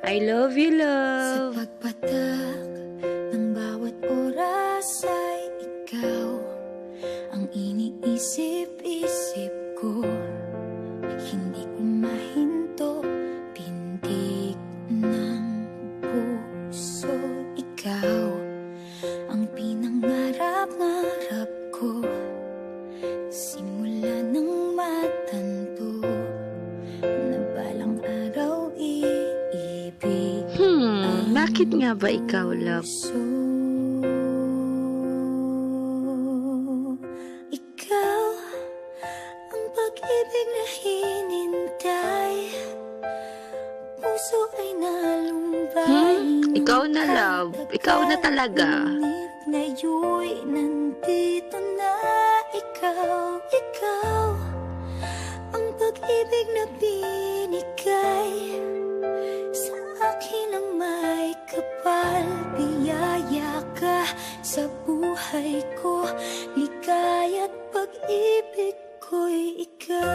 I love you, Sa love. pagpatak ng bawat oras ay ikaw ang iniisip-isip ko. Hindi ko mahinto, pintig ng puso. Ikaw ang pinangarap-ngarap ko. Simula ng matanto na balang araw iibig Bakit nga ba ikaw, love? puso. Ikaw ang pag-ibig na hinintay. Puso ay nalumbay. Ikaw na, love. Ikaw na talaga. Ngunit ngayon'y nandito na ikaw. Ikaw ang pag-ibig na binigay sa akin ang may kapal. Biyaya ka sa buhay ko. Ligaya't pag-ibig ko'y ikaw.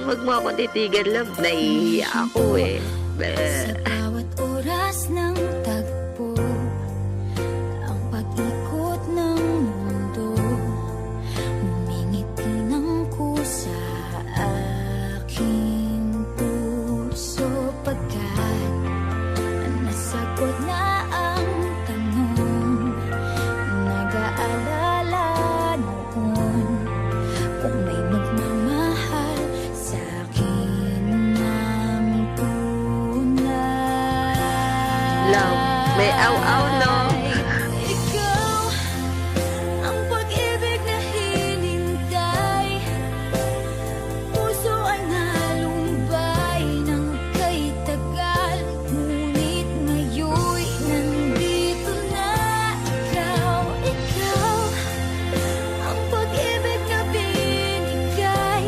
Wag mo ako titigan, love. Nahihiya ako eh. Sa bawat oras ng tagpo, ang pag-ikot ng mundo, humingiti ng kusa aking puso. Pagkat nasagot na ang tanong, nag-aalala noon kung may magmamahal sa akin ng tunay. Love, may aw-aw, no? Ikaw ang pag-ibig na hinintay. Puso ay nalumbay ng kay tagal. Ngunit ngayon'y nandito na ikaw. Ikaw ang pag-ibig na binigay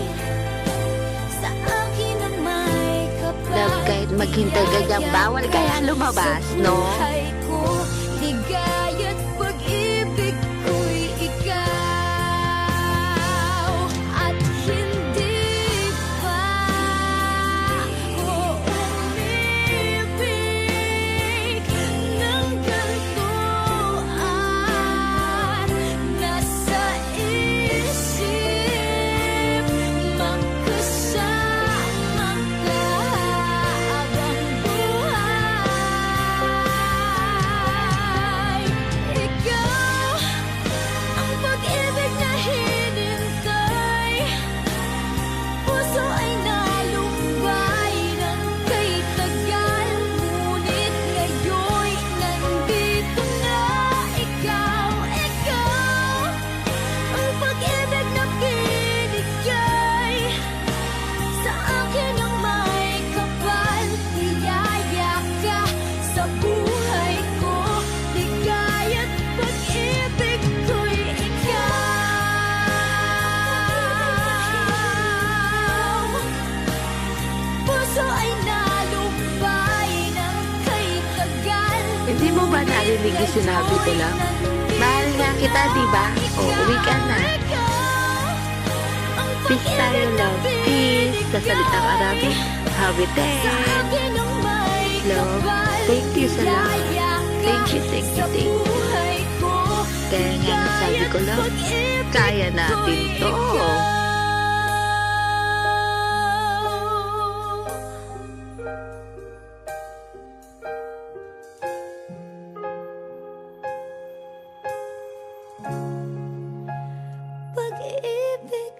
sa akin ang may kapal. Love, kahit maghintay ka dyan, bawal kaya lumabas, no? Buhay ko, ligaya't pag-ibig ko'y ikaw. At hindi pa ako umibig ng ganito at nasa isip magkasama ka habang buhay. Ikaw ang pag-ibig na hinintay. Puso ay nalumbay ng kay tagal. Ngunit ngayon'y nandito na ikaw. Ikaw ang pag-ibig na binigay sa akin ang may kapal. Biyaya ka sa buhay ko. Ligaya't pag-ibig ko'y ikaw. Puso ay nalumbay ng kay tagal. Hindi mo ba narinig yung sinabi ko lang? Mahal nga kita, di ba? O, uwi ka na. Peace tayo, love. Peace. Sa salitang Arabic, habitin. Love, thank you sa lahat. Thank you, thank you, thank you. Kaya nga nasabi ko, love, kaya natin to. Pag-ibig